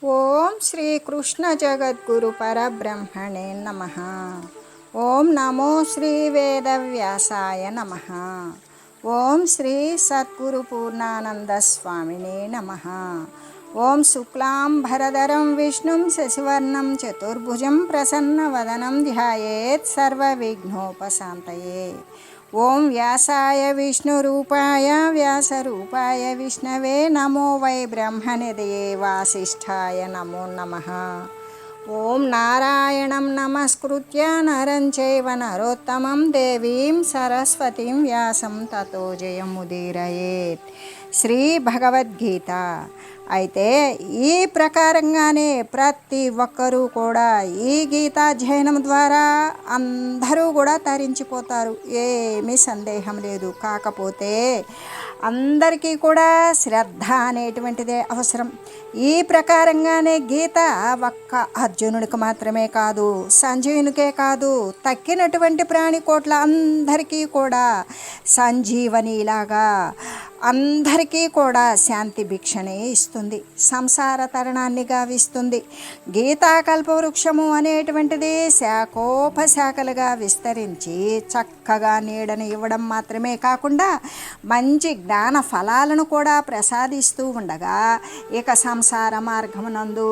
ఓం శ్రీ కృష్ణ జగద్గురు పరబ్రహ్మణే నమః. ఓం నమో శ్రీ వేదవ్యాసాయ నమః. ఓం శ్రీ సద్గురు పూర్ణానంద స్వామినే నమః. ఓం శుక్లాంబరధరం విష్ణుం శశివర్ణం చతుర్భుజం ప్రసన్నవదనం ధ్యాయేత్ సర్వవిఘ్నోపశాంతయే. ఓం వ్యాసాయ విష్ణురూపాయ వ్యాసరూపాయ విష్ణవే నమో వై బ్రహ్మనిధయే వాసిష్ఠాయ నమో నమః. ఓం నారాయణం నమస్కృత్య నరం చైవ నరోత్తమం దేవీం సరస్వతిం వ్యాసం తతో జయముదీరయేత్. శ్రీ భగవద్గీత. అయితే ఈ ప్రకారంగానే ప్రతి ఒక్కరూ కూడా ఈ గీతాధ్యయనం ద్వారా అందరూ కూడా తరించిపోతారు, ఏమీ సందేహం లేదు. కాకపోతే అందరికీ కూడా శ్రద్ధ అనేటువంటిదే అవసరం. ఈ ప్రకారంగానే గీత ఒక్క అర్జునుడికి మాత్రమే కాదు, సంజీవునికే కాదు, తక్కినటువంటి ప్రాణికోట్ల అందరికీ కూడా సంజీవనిలాగా అందరికీ కూడా శాంతి భిక్షనే ఇస్తుంది, సంసార తరుణాన్ని గావిస్తుంది. గీతా కల్పవృక్షము అనేటువంటిది శాఖోపశాఖలుగా విస్తరించి చక్కగా నీడని ఇవ్వడం మాత్రమే కాకుండా మంచి జ్ఞాన ఫలాలను కూడా ప్రసాదిస్తూ ఉండగా, ఇక సంసార మార్గమునందు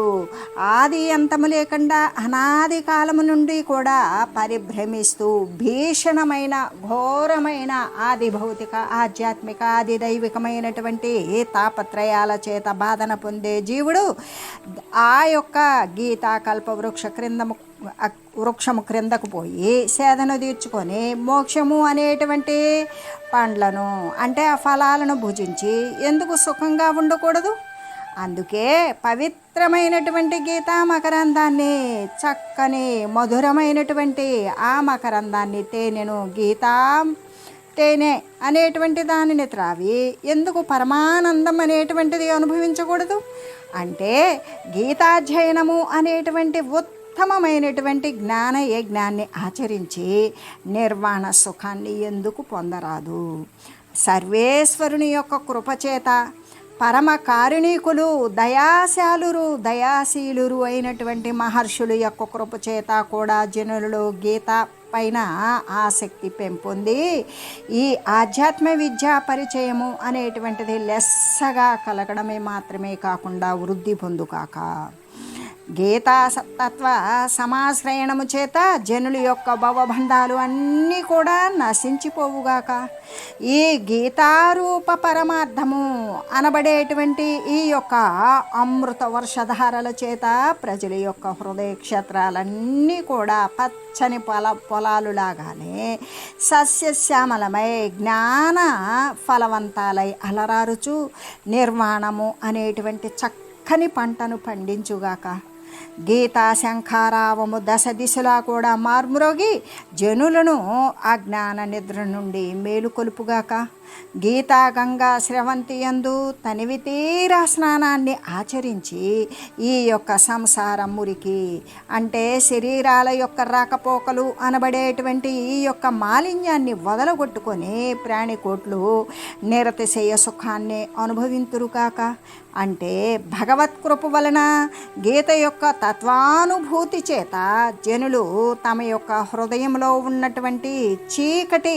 ఆది అంతము లేకుండా అనాది కాలము నుండి కూడా పరిభ్రమిస్తూ భీషణమైన ఘోరమైన ఆది భౌతిక ఆధ్యాత్మిక ఆది దైవికమైనటువంటి తాపత్రయాల చేత బాధన పొందే జీవుడు ఆ యొక్క గీతా కల్పవృక్ష వృక్షము క్రిందకు పోయి సేదను తీర్చుకొని మోక్షము అనేటువంటి పండ్లను అంటే ఆ ఫలాలను భుజించి ఎందుకు సుఖంగా ఉండకూడదు? అందుకే పవిత్రమైనటువంటి గీతా మకరందాన్ని, చక్కని మధురమైనటువంటి ఆ మకరందాన్ని, తేనెను, గీతా తేనె అనేటువంటి దానిని త్రావి ఎందుకు పరమానందం అనేటువంటిది అనుభవించకూడదు? అంటే గీతాధ్యయనము అనేటువంటి ఉత్తమమైనటువంటి జ్ఞాన యజ్ఞాన్ని ఆచరించి నిర్వాణ సుఖాన్ని ఎందుకు పొందరాదు? సర్వేశ్వరుని యొక్క కృపచేత పరమ కారుణికులు దయాశీలురు అయినటువంటి మహర్షుల యొక్క కృపచేత కూడా జనులలో గీత పైన ఆసక్తి పెంపొంది ఈ ఆధ్యాత్మ విద్యా పరిచయము అనేటువంటిది లెస్సగా కలగడమే మాత్రమే కాకుండా వృద్ధి పొందుకాక. గీతా తత్వ సమాశ్రయణము చేత జనుల యొక్క భవబంధాలు అన్నీ కూడా నశించిపోవుగాక. ఈ గీతారూప పరమార్థము అనబడేటువంటి ఈ యొక్క అమృత వర్షధారల చేత ప్రజల యొక్క హృదయ క్షేత్రాలన్నీ కూడా పచ్చని పొలాలులాగానే సస్యశ్యామలమై జ్ఞాన ఫలవంతాలై అలరారుచు నిర్వాణము అనేటువంటి చక్కని పంటను పండించుగాక. గీతా శంఖారావము దశ దిశలా కూడా మార్మ్రోగి జనులను అజ్ఞాన నిద్ర నుండి మేలుకొలుపుగాక. గీతా గంగా స్రవంతి యందు తనివి తీరా స్నానాన్ని ఆచరించి ఈ యొక్క సంసార మురికి అంటే శరీరాల యొక్క రాకపోకలు అనబడేటువంటి ఈ యొక్క మాలిన్యాన్ని వదలగొట్టుకొని ప్రాణికోట్లు నిరతిశయ సుఖాన్ని అనుభవింతురుగాక. అంటే భగవత్కృప వలన గీత యొక్క తత్వానుభూతి చేత జనులు తమ యొక్క హృదయంలో ఉన్నటువంటి చీకటి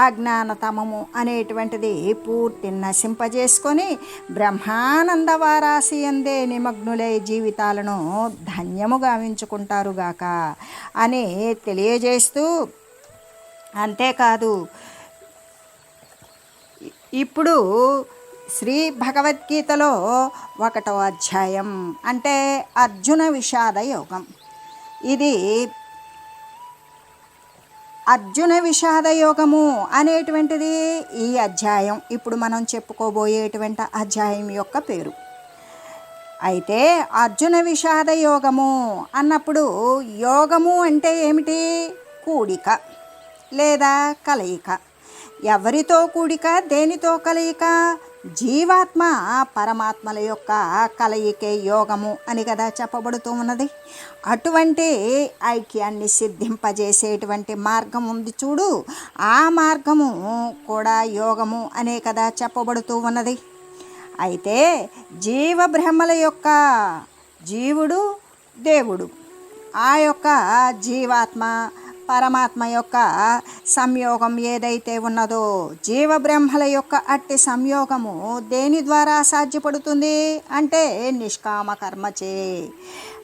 అజ్ఞానతమము అనేటువంటిది పూర్తి నశింపజేసుకొని బ్రహ్మానంద వారాసి అందే నిమగ్నులై జీవితాలను ధన్యము గావించుకుంటారుగాక అని తెలియజేస్తూ, అంతేకాదు ఇప్పుడు శ్రీ భగవద్గీతలో 1వ అధ్యాయం అంటే అర్జున విషాద యోగం. ఇది అర్జున విషాద యోగము అనేటువంటిది ఈ అధ్యాయం ఇప్పుడు మనం చెప్పుకోబోయేటువంటి అధ్యాయం యొక్క పేరు. అయితే అర్జున విషాద యోగము అన్నప్పుడు యోగము అంటే ఏమిటి? కూడిక లేదా కలయిక. ఎవరితో కూడిక, దేనితో కలయిక? జీవాత్మ పరమాత్మల యొక్క కలయికే యోగము అని కదా చెప్పబడుతూ ఉన్నది. అటువంటి ఐక్యాన్ని సిద్ధింపజేసేటువంటి మార్గం ఉంది చూడు, ఆ మార్గము కూడా యోగము అనే కదా చెప్పబడుతూ ఉన్నది. అయితే జీవ బ్రహ్మల యొక్క జీవుడు దేవుడు, ఆ యొక్క జీవాత్మ పరమాత్మ యొక్క సంయోగం ఏదైతే ఉన్నదో, జీవబ్రహ్మల యొక్క అట్టి సంయోగము దేని ద్వారా సాధ్యపడుతుంది అంటే నిష్కామ కర్మచే,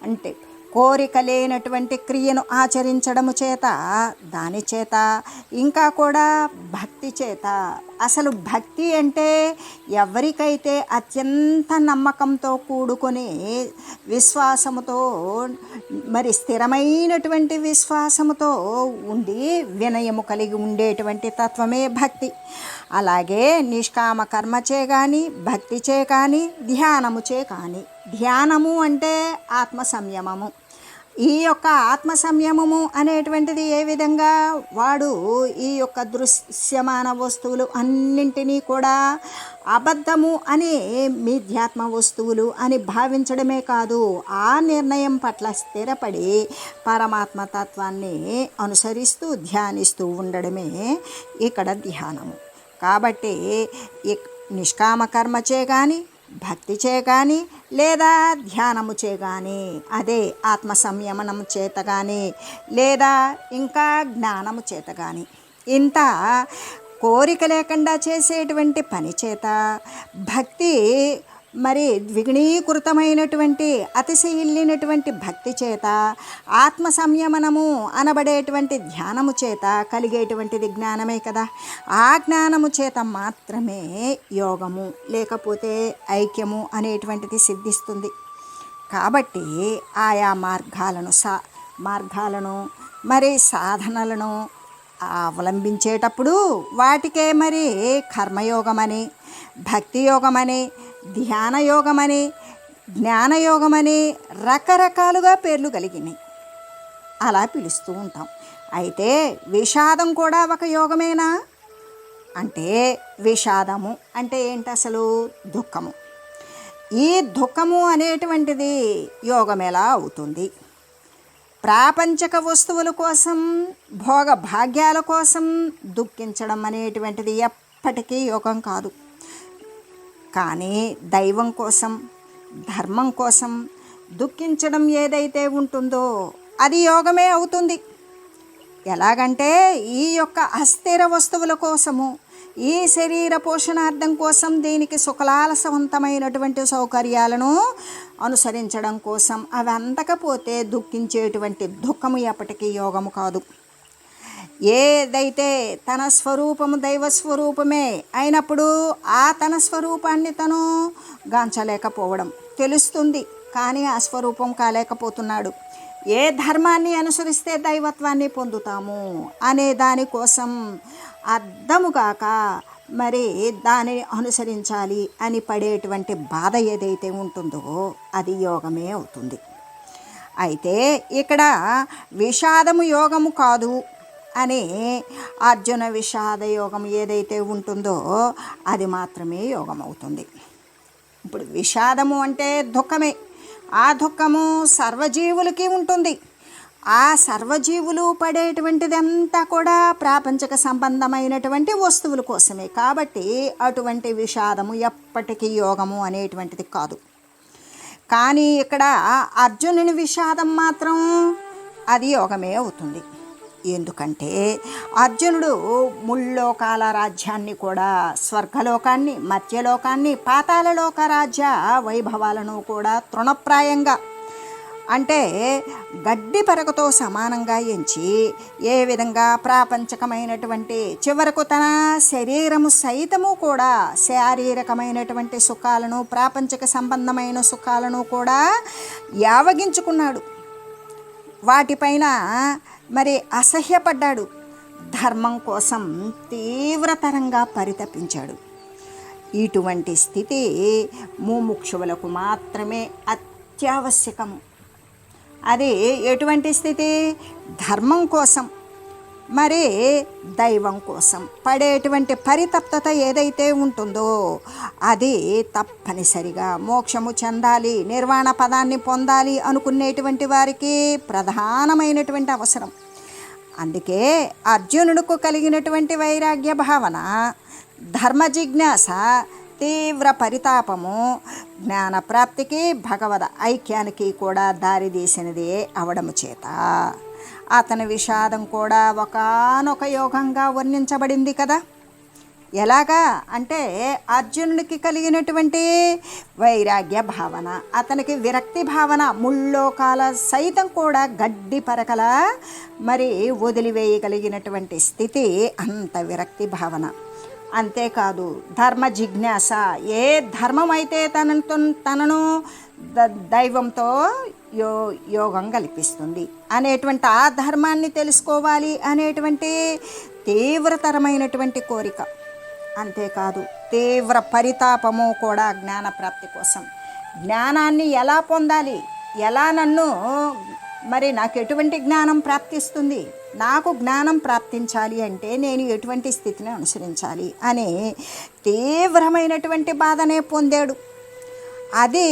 అంటే కోరిక లేనటువంటి క్రియను ఆచరించడము చేత, దాని చేత, ఇంకా కూడా భక్తి చేత. అసలు భక్తి అంటే ఎవరికైతే అత్యంత నమ్మకంతో కూడుకొని విశ్వాసముతో, మరి స్థిరమైనటువంటి విశ్వాసముతో ఉండి వినయము కలిగి ఉండేటువంటి తత్వమే భక్తి. అలాగే నిష్కామ కర్మచే కానీ, భక్తిచే కానీ, ధ్యానముచే కానీ. ధ్యానము అంటే ఆత్మ సంయమము. ఈ యొక్క ఆత్మ సంయమము అనేటువంటిది ఏ విధంగా, వాడు ఈ యొక్క దృశ్యమాన వస్తువులు అన్నింటినీ కూడా అబద్ధము అని, మిథ్యాత్మ వస్తువులు అని భావించడమే కాదు, ఆ నిర్ణయం పట్ల స్థిరపడి పరమాత్మ తత్వాన్ని అనుసరిస్తూ ధ్యానిస్తూ ఉండడమే ఇక్కడ ధ్యానము. కాబట్టి నిష్కామ కర్మచే కానీ, భక్తిచే కానీ, లేదా ధ్యానముచే కానీ, అదే ఆత్మ సంయమనము చేత కానీ, లేదా ఇంకా జ్ఞానము చేత కానీ, ఇంత కోరిక లేకుండా చేసేటువంటి పని చేత, భక్తి మరి ద్విగుణీకృతమైనటువంటి అతిశయిల్లినటువంటి భక్తి చేత, ఆత్మ సంయమనము అనబడేటువంటి ధ్యానము చేత కలిగేటువంటిది జ్ఞానమే కదా. ఆ జ్ఞానము చేత మాత్రమే యోగము లేకపోతే ఐక్యము అనేటువంటిది సిద్ధిస్తుంది. కాబట్టి ఆయా మార్గాలను మరి సాధనలను అవలంబించేటప్పుడు వాటికే మరి కర్మయోగమని, భక్తి యోగమని, ధ్యానయోగమని, జ్ఞానయోగమని రకరకాలుగా పేర్లు కలిగినాయి. అలా పిలుస్తూ ఉంటాం. అయితే విషాదం కూడా ఒక యోగమేనా అంటే, విషాదము అంటే ఏంటి అసలు? దుఃఖము. ఈ దుఃఖము అనేటువంటిది యోగం ఎలా అవుతుంది? ప్రాపంచక వస్తువుల కోసం, భోగ భాగ్యాల కోసం దుఃఖించడం అనేటువంటిది ఎప్పటికీ యోగం కాదు. కానీ దైవం కోసం, ధర్మం కోసం దుఃఖించడం ఏదైతే ఉంటుందో అది యోగమే అవుతుంది. ఎలాగంటే ఈ యొక్క అస్థిర వస్తువుల కోసము, ఈ శరీర పోషణార్థం కోసం, దీనికి సుఖలాలసవంతమైనటువంటి సౌకర్యాలను అనుసరించడం కోసం అవి అందకపోతే దుఃఖించేటువంటి దుఃఖము ఎప్పటికీ యోగము కాదు. ఏదైతే తన స్వరూపము దైవస్వరూపమే అయినప్పుడు ఆ తన స్వరూపాన్ని తను గాంచలేకపోవడం తెలుస్తుంది, కానీ ఆ స్వరూపం కాలేకపోతున్నాడు. ఏ ధర్మాన్ని అనుసరిస్తే దైవత్వాన్ని పొందుతాము అనే దానికోసం అర్థముగాక మరి దానిని అనుసరించాలి అని పడేటువంటి బాధ ఏదైతే ఉంటుందో అది యోగమే అవుతుంది. అయితే ఇక్కడ విషాదము యోగము కాదు అని, అర్జున విషాద యోగం ఏదైతే ఉంటుందో అది మాత్రమే యోగం అవుతుంది. ఇప్పుడు విషాదము అంటే దుఃఖమే. ఆ దుఃఖము సర్వజీవులకి ఉంటుంది. ఆ సర్వజీవులు పడేటువంటిదంతా కూడా ప్రాపంచక సంబంధమైనటువంటి వస్తువుల కోసమే. కాబట్టి అటువంటి విషాదము ఎప్పటికీ యోగము అనేటువంటిది కాదు. కానీ ఇక్కడ అర్జునుని విషాదం మాత్రం అది యోగమే అవుతుంది. ఎందుకంటే అర్జునుడు ముల్లోకాల రాజ్యాన్ని కూడా, స్వర్గలోకాన్ని, మత్స్యలోకాన్ని, పాతాళలోక రాజ్య వైభవాలను కూడా తృణప్రాయంగా, అంటే గడ్డి పరకతో సమానంగా ఎంచి ఏ విధంగా ప్రాపంచకమైనటువంటి చివరకు తన శరీరము సైతము కూడా శారీరకమైనటువంటి సుఖాలను, ప్రాపంచక సంబంధమైన సుఖాలను కూడా యావగించుకున్నాడు. వాటిపైన మరి అసహ్యపడ్డాడు. ధర్మం కోసం తీవ్రతరంగా పరితపించాడు. ఇటువంటి స్థితి ముముక్షువులకు మాత్రమే అత్యావశ్యకము. అది ఎటువంటి స్థితి? ధర్మం కోసం మరి దైవం కోసం పడేటువంటి పరితప్తత ఏదైతే ఉంటుందో అది తప్పనిసరిగా మోక్షము చెందాలి, నిర్వాణ పదాన్ని పొందాలి అనుకునేటువంటి వారికి ప్రధానమైనటువంటి అవసరం. అందుకే అర్జునుడికి కలిగినటువంటి వైరాగ్య భావన, ధర్మ జిజ్ఞాస తీవ్ర పరితాపము జ్ఞానప్రాప్తికి భగవద్ ఐక్యానికి కూడా దారితీసినదే అవడము చేత అతని విషాదం కూడా ఒకానొక యోగంగా వర్ణించబడింది కదా. ఎలాగా అంటే అర్జునుడికి కలిగినటువంటి వైరాగ్య భావన, అతనికి విరక్తి భావన, ముల్లోకాల సైతం కూడా గడ్డి పరకల మరి వదిలివేయగలిగినటువంటి స్థితి, అంత విరక్తి భావన. అంతేకాదు ధర్మ జిజ్ఞాస, ఏ ధర్మం అయితే తనను దైవంతో యోగం కల్పిస్తుంది అనేటువంటి ఆ ధర్మాన్ని తెలుసుకోవాలి అనేటువంటి తీవ్రతరమైనటువంటి కోరిక. అంతేకాదు తీవ్ర పరితాపము కూడా జ్ఞానప్రాప్తి కోసం. జ్ఞానాన్ని ఎలా పొందాలి, ఎలా నాకు ఎటువంటి జ్ఞానం ప్రాప్తిస్తుంది, నాకు జ్ఞానం ప్రాప్తించాలి అంటే నేను ఎటువంటి స్థితిని అనుసరించాలి అనే తీవ్రమైనటువంటి బాధనే పొందాడు. అది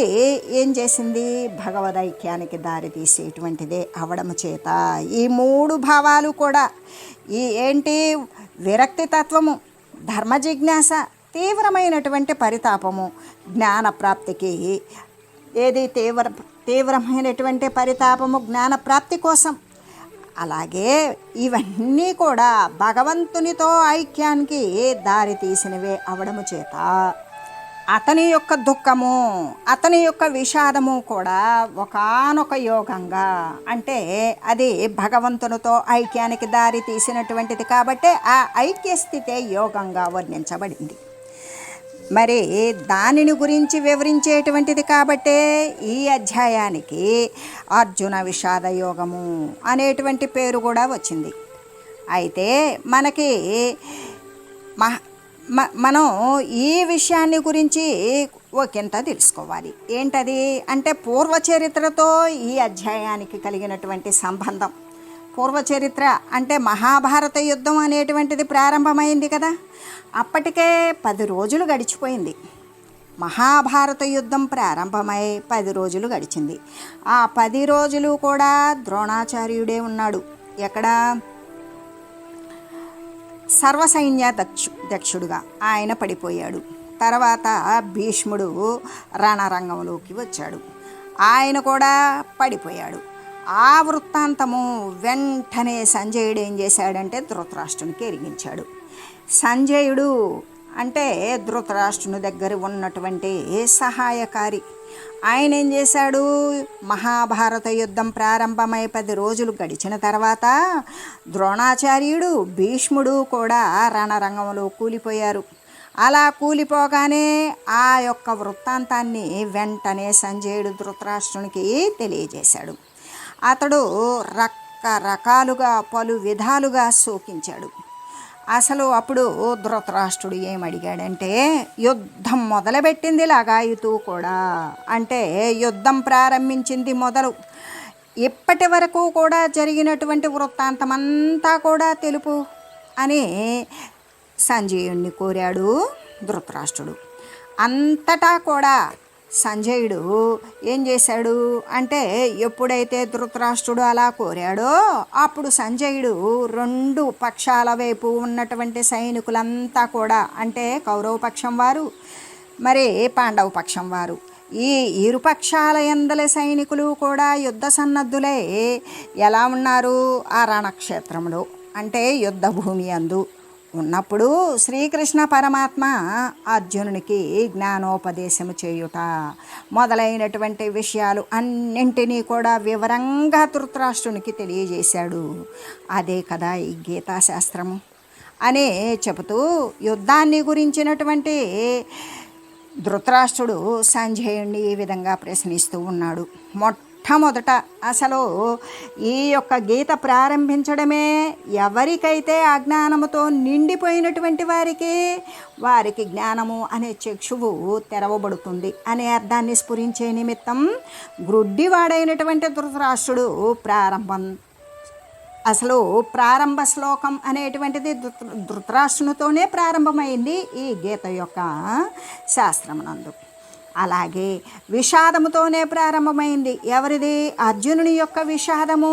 ఏం చేసింది, భగవదైక్యానికి దారితీసేటువంటిదే అవడము చేత ఈ మూడు భావాలు కూడా, ఈ విరక్తి తత్వము, ధర్మ జిజ్ఞాస, తీవ్రమైనటువంటి పరితాపము జ్ఞానప్రాప్తికి. ఏది తీవ్రమైనటువంటి పరితాపము జ్ఞానప్రాప్తి కోసం. అలాగే ఇవన్నీ కూడా భగవంతునితో ఐక్యానికి దారితీసినవే అవడము చేత అతని యొక్క దుఃఖము, అతని యొక్క విషాదము కూడా ఒకానొక యోగంగా, అంటే అది భగవంతునితో ఐక్యానికి దారి తీసినటువంటిది కాబట్టి ఆ ఐక్య స్థితే యోగంగా వర్ణించబడింది. మరి దానిని గురించి వివరించేటువంటిది కాబట్టే ఈ అధ్యాయానికి అర్జున విషాద యోగము అనేటువంటి పేరు కూడా వచ్చింది. అయితే మనకి మనం ఈ విషయాన్ని గురించి ఒకంత తెలుసుకోవాలి. ఏంటది అంటే పూర్వచరిత్రతో ఈ అధ్యాయానికి కలిగినటువంటి సంబంధం. పూర్వచరిత్ర అంటే మహాభారత యుద్ధం అనేటువంటిది ప్రారంభమైంది కదా. అప్పటికే 10 రోజులు గడిచిపోయింది. మహాభారత యుద్ధం ప్రారంభమై 10 రోజులు గడిచింది. ఆ 10 రోజులు కూడా ద్రోణాచార్యుడే ఉన్నాడు. ఎక్కడ? సర్వసైన్య దక్షుడుగా ఆయన పడిపోయాడు. తర్వాత భీష్ముడు రణరంగంలోకి వచ్చాడు, ఆయన కూడా పడిపోయాడు. ఆ వృత్తాంతము వెంటనే సంజయుడు ఏం చేశాడంటే ధృతరాష్ట్రునికి ఎరిగించాడు. సంజయుడు అంటే ధృతరాష్ట్రుని దగ్గర ఉన్నటువంటి సహాయకారి. ఆయన ఏం చేశాడు, మహాభారత యుద్ధం ప్రారంభమై 10 రోజులు గడిచిన తర్వాత ద్రోణాచార్యుడు, భీష్ముడు కూడా రణరంగంలో కూలిపోయారు. అలా కూలిపోగానే ఆ యొక్క వృత్తాంతాన్ని వెంటనే సంజయుడు ధృతరాష్ట్రునికి తెలియజేశాడు. అతడు రకరకాలుగా పలు విధాలుగా శోకించాడు. అసలు అప్పుడు ధృతరాష్ట్రుడు ఏమడిగాడంటే, యుద్ధం మొదలుపెట్టింది లగాయుతూ కూడా, అంటే యుద్ధం ప్రారంభించింది మొదలు ఇప్పటి వరకు కూడా జరిగినటువంటి వృత్తాంతమంతా కూడా తెలుపు అని సంజయుడిని కోరాడు ధృతరాష్ట్రుడు. అంతటా కూడా సంజయుడు ఏం చేశాడు అంటే, ఎప్పుడైతే ధృతరాష్ట్రుడు అలా కోరాడో అప్పుడు సంజయుడు 2 పక్షాల వైపు ఉన్నటువంటి సైనికులంతా కూడా, అంటే కౌరవ పక్షం వారు మరి పాండవ పక్షం వారు, ఈ ఇరుపక్షాల యందలి సైనికులు కూడా యుద్ధ సన్నద్ధులై ఎలా ఉన్నారు, ఆ రణక్షేత్రంలో అంటే యుద్ధ భూమి అందు ఉన్నప్పుడు శ్రీకృష్ణ పరమాత్మ అర్జునునికి జ్ఞానోపదేశము చేయుట మొదలైనటువంటి విషయాలు అన్నింటినీ కూడా వివరంగా ధృతరాష్ట్రునికి తెలియజేశాడు. అదే కదా ఈ గీతాశాస్త్రము అని చెబుతూ యుద్ధాన్ని గురించినటువంటి ధృతరాష్ట్రుడు సంజయుడిని ఈ విధంగా ప్రశ్నిస్తూ ఉన్నాడు. మొట్టమొదట అసలు ఈ యొక్క గీత ప్రారంభించడమే ఎవరికైతే అజ్ఞానముతో నిండిపోయినటువంటి వారికి జ్ఞానము అనే చక్షువు తెరవబడుతుంది అనే అర్థాన్ని స్ఫురించే నిమిత్తం గ్రుడ్డివాడైనటువంటి ధృతరాష్ట్రుడు ప్రారంభ శ్లోకం అనేటువంటిది ధృతరాష్ట్రునితోనే ప్రారంభమైంది ఈ గీత యొక్క శాస్త్రమునందు. అలాగే విషాదముతోనే ప్రారంభమైంది. ఎవరిది? అర్జునుని యొక్క విషాదము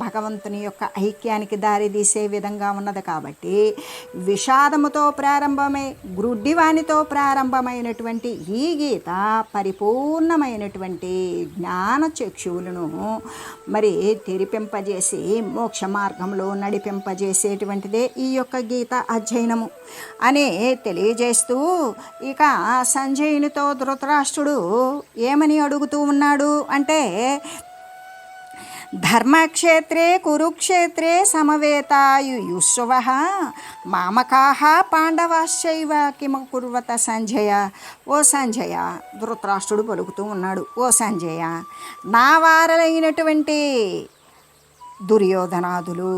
భగవంతుని యొక్క ఐక్యానికి దారితీసే విధంగా ఉన్నది. కాబట్టి విషాదముతో ప్రారంభమై గ్రుడ్డివానితో ప్రారంభమైనటువంటి ఈ గీత పరిపూర్ణమైనటువంటి జ్ఞాన చక్షువులను మరి తెరిపింపజేసి మోక్ష మార్గంలో నడిపింపజేసేటువంటిదే ఈ యొక్క గీత అధ్యయనము అని తెలియజేస్తూ ఇక సంజయునితో ధృతరాష్ట్రుడు ఏమని అడుగుతూ ఉన్నాడు అంటే, ధర్మక్షేత్రే కురుక్షేత్రే సమవేతాయుయుష్వః మామకాః పాండవాశ్చైవ కిమకుర్వత సంజయ. ఓ సంజయ, ధృతరాష్ట్రుడు పలుకుతూ ఉన్నాడు, ఓ సంజయ, నా వారలైనటువంటి దుర్యోధనాదులు,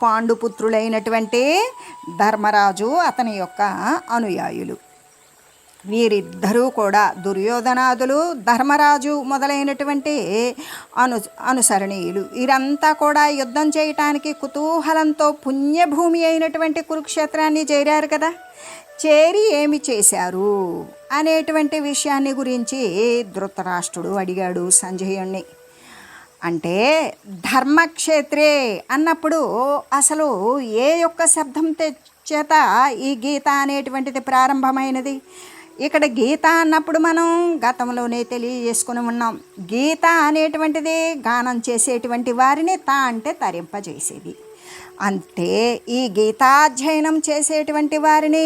పాండుపుత్రులైనటువంటి ధర్మరాజు అతని యొక్క అనుయాయులు, వీరిద్దరూ కూడా దుర్యోధనాదులు, ధర్మరాజు మొదలైనటువంటి అనుసరణీయులు, వీరంతా కూడా యుద్ధం చేయటానికి కుతూహలంతో పుణ్యభూమి అయినటువంటి కురుక్షేత్రాన్ని చేరారు కదా. చేరి ఏమి చేశారు అనేటువంటి విషయాన్ని గురించి ధృతరాష్ట్రుడు అడిగాడు సంజయుణ్ణి. అంటే ధర్మక్షేత్రే అన్నప్పుడు అసలు ఏ యొక్క శబ్దం చేత ఈ గీత అనేటువంటిది ప్రారంభమైనది? ఇక్కడ గీత అన్నప్పుడు మనం గతంలోనే తెలియజేసుకుని ఉన్నాం. గీత అనేటువంటిది గానం చేసేటువంటి వారిని తా అంటే తరింపజేసేది. అంటే ఈ గీతాధ్యయనం చేసేటువంటి వారిని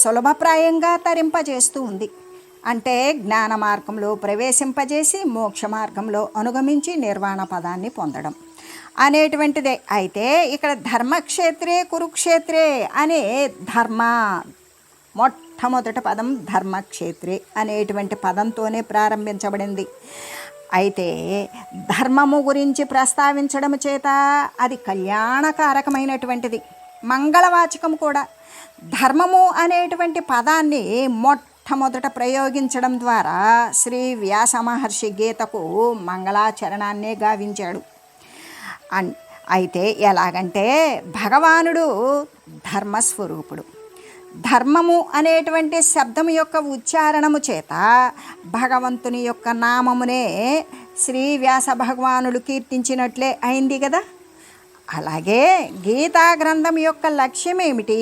సులభప్రాయంగా తరింపజేస్తూ ఉంది. అంటే జ్ఞాన మార్గంలో ప్రవేశింపజేసి మోక్ష మార్గంలో అనుగమించి నిర్వాణ పదాన్ని పొందడం అనేటువంటిదే. అయితే ఇక్కడ ధర్మక్షేత్రే కురుక్షేత్రే అనే మొట్టమొదటి పదం ధర్మక్షేత్రే అనేటువంటి పదంతోనే ప్రారంభించబడింది. అయితే ధర్మము గురించి ప్రస్తావించడం చేత అది కళ్యాణకారకమైనటువంటిది, మంగళవాచకం కూడా. ధర్మము అనేటువంటి పదాన్ని మొట్టమొదట ప్రయోగించడం ద్వారా శ్రీ వ్యాస మహర్షి గీతకు మంగళాచరణాన్నే గావించాడు. అయితే ఎలాగంటే భగవానుడు ధర్మస్వరూపుడు. ధర్మము అనేటువంటి శబ్దం యొక్క ఉచ్చారణము చేత భగవంతుని యొక్క నామమునే శ్రీ వ్యాస భగవానుడు కీర్తించినట్లే అయింది కదా. అలాగే గీతా గ్రంథం యొక్క లక్ష్యం ఏమిటి,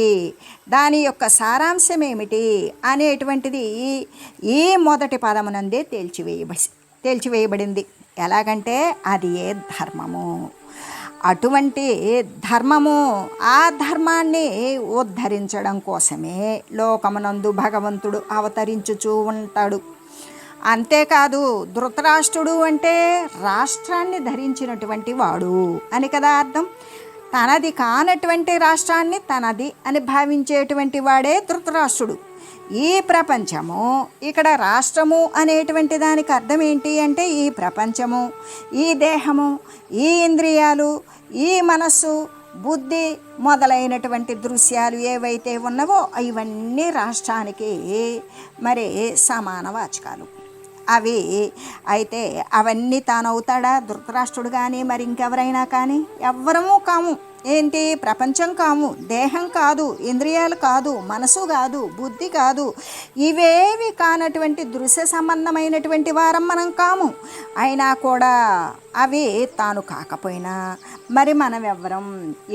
దాని యొక్క సారాంశం ఏమిటి అనేటువంటిది ఈ మొదటి పదమునందే తేల్చివేయబడింది. ఎలాగంటే అది ఏ ధర్మము. అటువంటి ధర్మము, ఆ ధర్మాన్ని ఉద్ధరించడం కోసమే లోకమునందు భగవంతుడు అవతరించుచూ ఉంటాడు. అంతేకాదు ధృతరాష్ట్రుడు అంటే రాష్ట్రాన్ని ధరించినటువంటి వాడు అని కదా అర్థం. తనది కానటువంటి రాష్ట్రాన్ని తనది అని భావించేటువంటి వాడే ధృతరాష్ట్రుడు. ఈ ప్రపంచము, ఇక్కడ రాష్ట్రము అనేటువంటి దానికి అర్థం ఏంటి అంటే ఈ ప్రపంచము, ఈ దేహము, ఈ ఇంద్రియాలు, ఈ మనస్సు, బుద్ధి మొదలైనటువంటి దృశ్యాలు ఏవైతే ఉన్నవో ఇవన్నీ రాష్ట్రానికి మరి సమాన వాచకాలు. అవి అయితే అవన్నీ తానవుతాడా ధృతరాష్ట్రుడు కానీ మరి ఇంకెవరైనా కానీ? ఎవ్వరము కాము. ఏంటి? ప్రపంచం కాము, దేహం కాదు, ఇంద్రియాలు కాదు, మనసు కాదు, బుద్ధి కాదు, ఇవేవి కానటువంటి దృశ్య సంబంధమైనటువంటి వారం మనం కాము. అయినా కూడా అవి తాను కాకపోయినా మరి మనం ఎవ్వరం.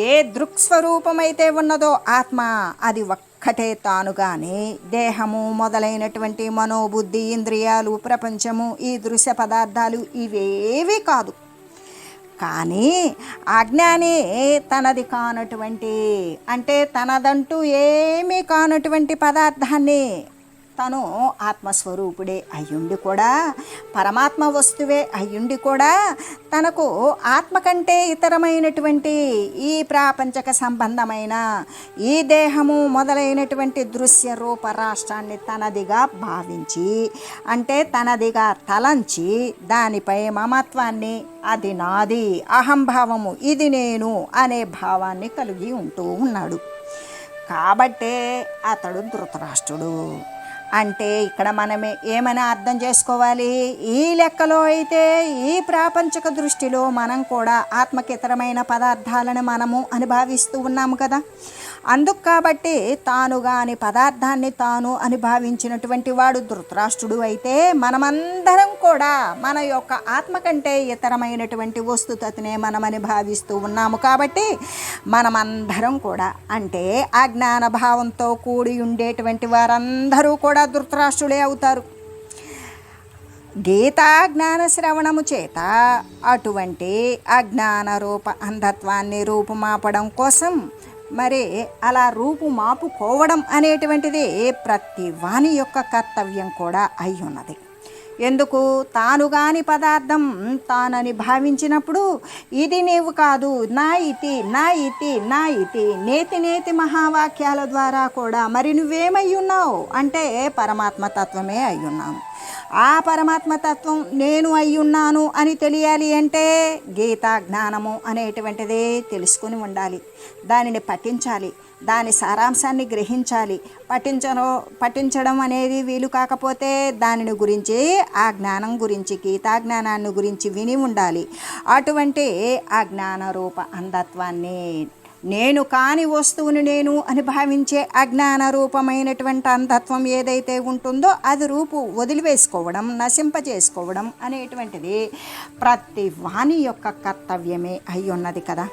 ఏ దృక్స్వరూపమైతే ఉన్నదో ఆత్మ అది ఒక్కటే తాను. కానీ దేహము మొదలైనటువంటి మనోబుద్ధి ఇంద్రియాలు ప్రపంచము ఈ దృశ్య పదార్థాలు ఇవేవి కాదు. కానీ అజ్ఞాని తనది కానటువంటి, అంటే తనదంటూ ఏమీ కానటువంటి పదార్థాన్ని తను ఆత్మస్వరూపుడే అయ్యుండి కూడా, పరమాత్మ వస్తువే అయ్యుండి కూడా తనకు ఆత్మ కంటే ఇతరమైనటువంటి ఈ ప్రాపంచక సంబంధమైన ఈ దేహము మొదలైనటువంటి దృశ్య రూప రాష్ట్రాన్ని తనదిగా భావించి, అంటే తనదిగా తలంచి దానిపై మమత్వాన్ని, అది నాది, అహంభావము, ఇది నేను అనే భావాన్ని కలిగి ఉంటూ ఉన్నాడు. కాబట్టే అతడు ధృతరాష్ట్రుడు. అంటే ఇక్కడ మనమే ఏమైనా అర్థం చేసుకోవాలి, ఈ లెక్కలో అయితే ఈ ప్రాపంచక దృష్టిలో మనం కూడా ఆత్మకితరమైన పదార్థాలను మనము అని భావిస్తూ ఉన్నాము కదా. అందుకు కాబట్టి తాను గాని పదార్థాన్ని తాను అని భావించినటువంటి వాడు ధృతరాష్ట్రుడు అయితే, మనమందరం కూడా మన యొక్క ఆత్మ కంటే ఇతరమైనటువంటి వస్తుతనే మనమని భావిస్తూ ఉన్నాము. కాబట్టి మనమందరం కూడా అంటే అజ్ఞాన భావంతో కూడి ఉండేటువంటి వారందరూ కూడా ధృతరాష్ట్రులే అవుతారు. గీతా జ్ఞాన శ్రవణము చేత అటువంటి అజ్ఞాన రూప అంధత్వాన్ని రూపుమాపడం కోసం మరి అలా రూపుమాపుకోవడం అనేటువంటిది ప్రతి వాని యొక్క కర్తవ్యం కూడా అయి ఉన్నది. ఎందుకు? తాను కాని పదార్థం తానని భావించినప్పుడు ఇది నీవు కాదు, నా ఇతి నా ఇతి నా ఇతి నేతి నేతి మహావాక్యాల ద్వారా కూడా మరి నువ్వేమై ఉన్నావు అంటే పరమాత్మ తత్వమే అయ్యున్నాను. ఆ పరమాత్మతత్వం నేను అయ్యున్నాను అని తెలియాలి అంటే గీతా జ్ఞానము అనేటువంటిదే తెలుసుకుని ఉండాలి. దానిని పఠించాలి, దాని సారాంశాన్ని గ్రహించాలి. పఠించడం అనేది వీలు కాకపోతే దానిని గురించి, ఆ జ్ఞానం గురించి, గీతా జ్ఞానాన్ని గురించి విని ఉండాలి. అటువంటి ఆ జ్ఞాన రూప అంధత్వాన్ని, నేను కాని వస్తువుని నేను అని భావించే అజ్ఞాన రూపమైనటువంటి అంధత్వం ఏదైతే ఉంటుందో అది వదిలివేసుకోవడం, నశింపజేసుకోవడం అనేటువంటిది ప్రతి వాణి యొక్క కర్తవ్యమే అయి ఉన్నది కదా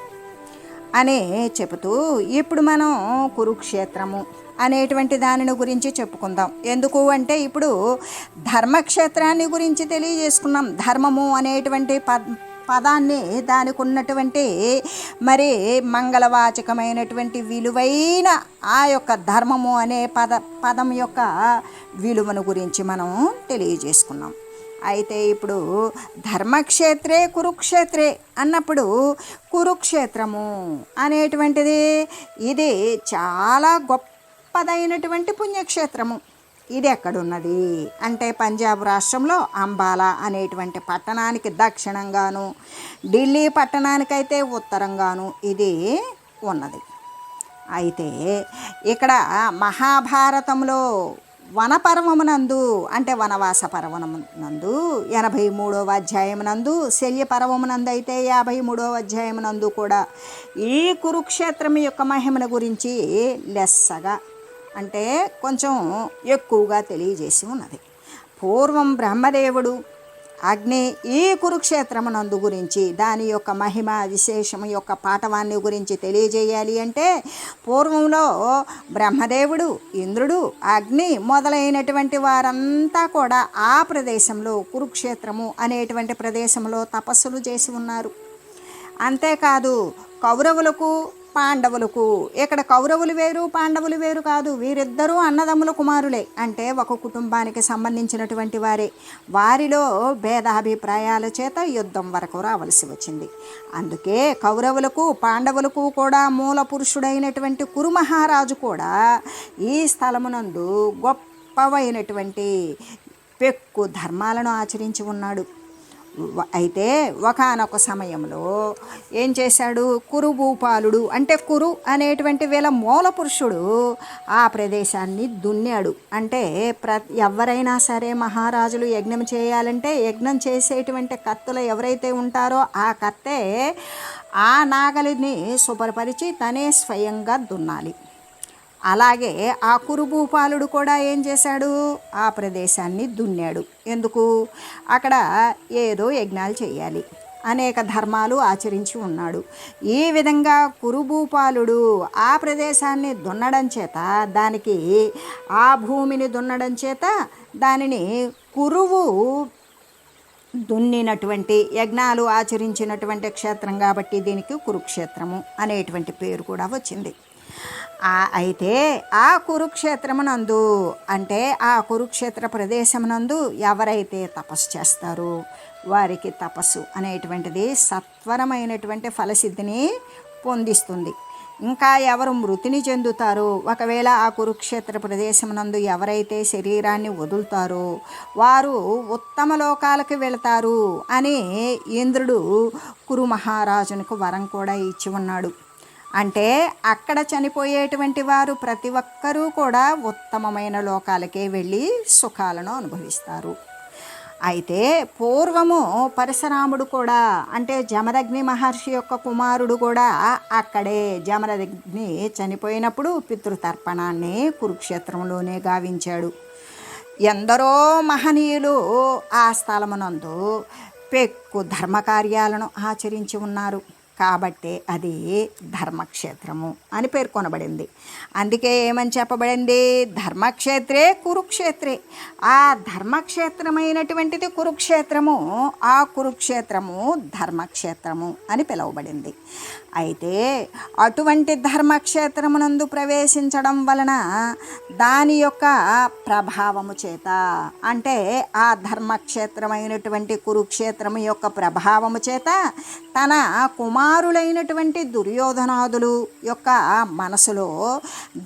అనే చెబుతూ ఇప్పుడు మనం కురుక్షేత్రము అనేటువంటి దానిని గురించి చెప్పుకుందాం. ఎందుకు అంటే ఇప్పుడు ధర్మక్షేత్రాన్ని గురించి తెలియజేసుకున్నాం. ధర్మము అనేటువంటి పదాన్ని, దానికి ఉన్నటువంటి మరి మంగళవాచకమైనటువంటి విలువైన ఆ యొక్క ధర్మము అనే పదం యొక్క విలువను గురించి మనం తెలియజేసుకున్నాం. అయితే ఇప్పుడు ధర్మక్షేత్రే కురుక్షేత్రే అన్నప్పుడు కురుక్షేత్రము అనేటువంటిది ఇది చాలా గొప్పదైనటువంటి పుణ్యక్షేత్రము. ఇది ఎక్కడున్నది అంటే పంజాబ్ రాష్ట్రంలో అంబాలా అనేటువంటి పట్టణానికి దక్షిణంగాను, ఢిల్లీ పట్టణానికైతే ఉత్తరంగాను ఇది ఉన్నది. అయితే ఇక్కడ మహాభారతంలో వనపర్వమునందు అంటే వనవాస పర్వమునందు 83వ అధ్యాయమునందు, శల్య పర్వమునందు అయితే 53వ అధ్యాయమునందు కూడా ఈ కురుక్షేత్రం యొక్క మహిమను గురించి లెస్సగా అంటే కొంచెం ఎక్కువగా తెలియజేసి ఉన్నది. పూర్వం బ్రహ్మదేవుడు అగ్ని ఈ కురుక్షేత్రమునందు గురించి, దాని యొక్క మహిమ విశేషము యొక్క పాఠవాన్ని గురించి తెలియజేయాలి అంటే పూర్వంలో బ్రహ్మదేవుడు, ఇంద్రుడు, అగ్ని మొదలైనటువంటి వారంతా కూడా ఆ ప్రదేశంలో కురుక్షేత్రము అనేటువంటి ప్రదేశంలో తపస్సులు చేసి ఉన్నారు. అంతేకాదు కౌరవులకు, పాండవులకు, ఇక్కడ కౌరవులు వేరు, పాండవులు వేరు కాదు, వీరిద్దరూ అన్నదమ్ముల కుమారులే, అంటే ఒక కుటుంబానికి సంబంధించినటువంటి వారే. వారిలో భేదాభిప్రాయాల చేత యుద్ధం వరకు రావలసి వచ్చింది. అందుకే కౌరవులకు, పాండవులకు కూడా మూల పురుషుడైనటువంటి కురు మహారాజు కూడా ఈ స్థలమునందు గొప్పవైనటువంటి పెక్కు ధర్మాలను ఆచరించి ఉన్నాడు. అయితే ఒకానొక సమయంలో ఏం చేశాడు? కురుభూపాలుడు అంటే కురు అనేటువంటి వీళ్ళ మూల పురుషుడు ఆ ప్రదేశాన్ని దున్నాడు. అంటే ఎవరైనా సరే మహారాజులు యజ్ఞం చేయాలంటే యజ్ఞం చేసేటువంటి కత్తులు ఎవరైతే ఉంటారో ఆ కత్తే ఆ నాగలిని శుభ్రపరిచి తనే స్వయంగా దున్నాలి. అలాగే ఆ కురుభూపాలుడు కూడా ఏం చేశాడు? ఆ ప్రదేశాన్ని దున్నాడు. ఎందుకు? అక్కడ ఏదో యజ్ఞాలు చేయాలి, అనేక ధర్మాలు ఆచరించి ఉన్నాడు. ఈ విధంగా కురుభూపాలుడు ఆ ప్రదేశాన్ని దున్నడం చేత, దానికి ఆ భూమిని దున్నడం చేత దానిని కురువు దున్నినటువంటి యజ్ఞాలు ఆచరించినటువంటి క్షేత్రం కాబట్టి దీనికి కురుక్షేత్రము అనేటువంటి పేరు కూడా వచ్చింది. అయితే ఆ కురుక్షేత్రమునందు అంటే ఆ కురుక్షేత్ర ప్రదేశమునందు ఎవరైతే తపస్సు చేస్తారో వారికి తపస్సు అనేటువంటిది సత్వరమైనటువంటి ఫలసిద్ధిని పొందిస్తుంది. ఇంకా ఎవరు మృతిని చెందుతారో, ఒకవేళ ఆ కురుక్షేత్ర ప్రదేశమునందు ఎవరైతే శరీరాన్ని వదులుతారో వారు ఉత్తమ లోకాలకు వెళతారు అని ఇంద్రుడు కురు మహారాజునికి వరం కూడా ఇచ్చి ఉన్నాడు. అంటే అక్కడ చనిపోయేటువంటి వారు ప్రతి ఒక్కరూ కూడా ఉత్తమమైన లోకాలకే వెళ్ళి సుఖాలను అనుభవిస్తారు. అయితే పూర్వము పరశురాముడు కూడా అంటే జమదగ్ని మహర్షి యొక్క కుమారుడు కూడా అక్కడే జమదగ్ని చనిపోయినప్పుడు పితృతర్పణాన్ని కురుక్షేత్రంలోనే గావించాడు. ఎందరో మహనీయులు ఆ స్థలమునందు పెక్కు ధర్మకార్యాలను ఆచరించి ఉన్నారు. కాబట్టి అది ధర్మక్షేత్రము అని పేర్కొనబడింది. అందుకే ఏమని చెప్పబడింది? ధర్మక్షేత్రే కురుక్షేత్రే. ఆ ధర్మక్షేత్రమైనటువంటిది కురుక్షేత్రము, ఆ కురుక్షేత్రము ధర్మక్షేత్రము అని పిలువబడింది. అయితే అటువంటి ధర్మక్షేత్రమునందు ప్రవేశించడం వలన దాని యొక్క ప్రభావము చేత అంటే ఆ ధర్మక్షేత్రమైనటువంటి కురుక్షేత్రము యొక్క ప్రభావము చేత తన కుమారులైనటువంటి దుర్యోధనాదులు యొక్క మనసులో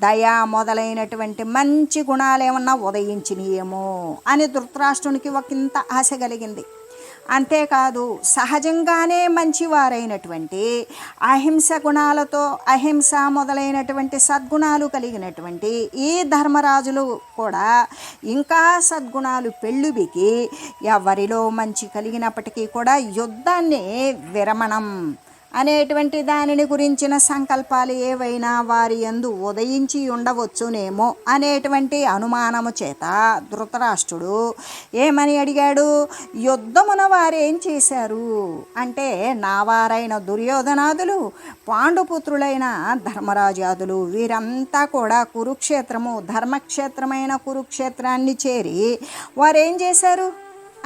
దయ మొదలైనటువంటి మంచి గుణాలు ఏమన్నా ఉదయించినాయేమో అని ధృతరాష్ట్రునికి ఒకంత ఆశ కలిగింది. అంతేకాదు సహజంగానే మంచివారైనటువంటి అహింస గుణాలతో అహింస మొదలైనటువంటి సద్గుణాలు కలిగినటువంటి ఈ ధర్మరాజులు కూడా ఇంకా సద్గుణాలు పెళ్ళుబికి ఎవరిలో మంచి కలిగినప్పటికీ కూడా యుద్ధాన్ని విరమణం అనేటువంటి దానిని గురించిన సంకల్పాలు ఏవైనా వారి యందు ఉదయించి ఉండవచ్చునేమో అనేటువంటి అనుమానము చేత ధృతరాష్ట్రుడు ఏమని అడిగాడు? యుద్ధమున వారేం చేశారు అంటే నా వారైన దుర్యోధనాదులు, పాండుపుత్రులైన ధర్మరాజాదులు వీరంతా కూడా కురుక్షేత్రము ధర్మక్షేత్రమైన కురుక్షేత్రాన్ని చేరి వారేం చేశారు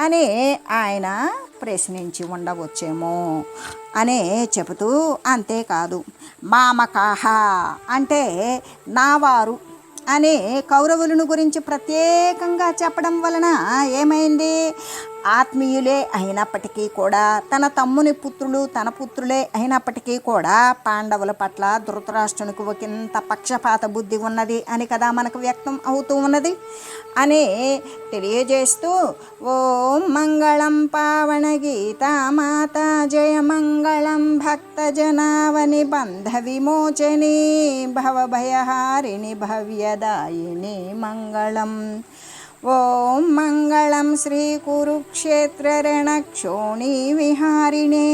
అని ఆయన ప్రశ్నించి ఉండవచ్చేమో అనే చెబుతూ, అంతేకాదు మామకాహ అంటే నావారు అనే కౌరవులను గురించి ప్రత్యేకంగా చెప్పడం వలన ఏమైంది? ఆత్మీయులే అయినప్పటికీ కూడా తన తమ్ముని పుత్రులు తన పుత్రులే అయినప్పటికీ కూడా పాండవుల పట్ల ధృతరాష్ట్రునికి ఒకంత పక్షపాత బుద్ధి ఉన్నది అని కదా మనకు వ్యక్తం అవుతూ ఉన్నది అని తెలియజేస్తూ, ఓం మంగళం పావన గీతా మాత జయ మంగళం భక్త జనావని బంధ విమోచని భవభయహారిణి భవ్యదాయిని మంగళం. ఓం మంగళం శ్రీ కురుక్షేత్ర రణక్షోణి విహారిణే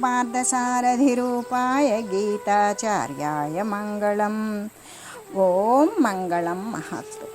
పార్థసారథి రూపాయ గీతాచార్యాయ మంగళం. ఓం మంగళం మహత్తు.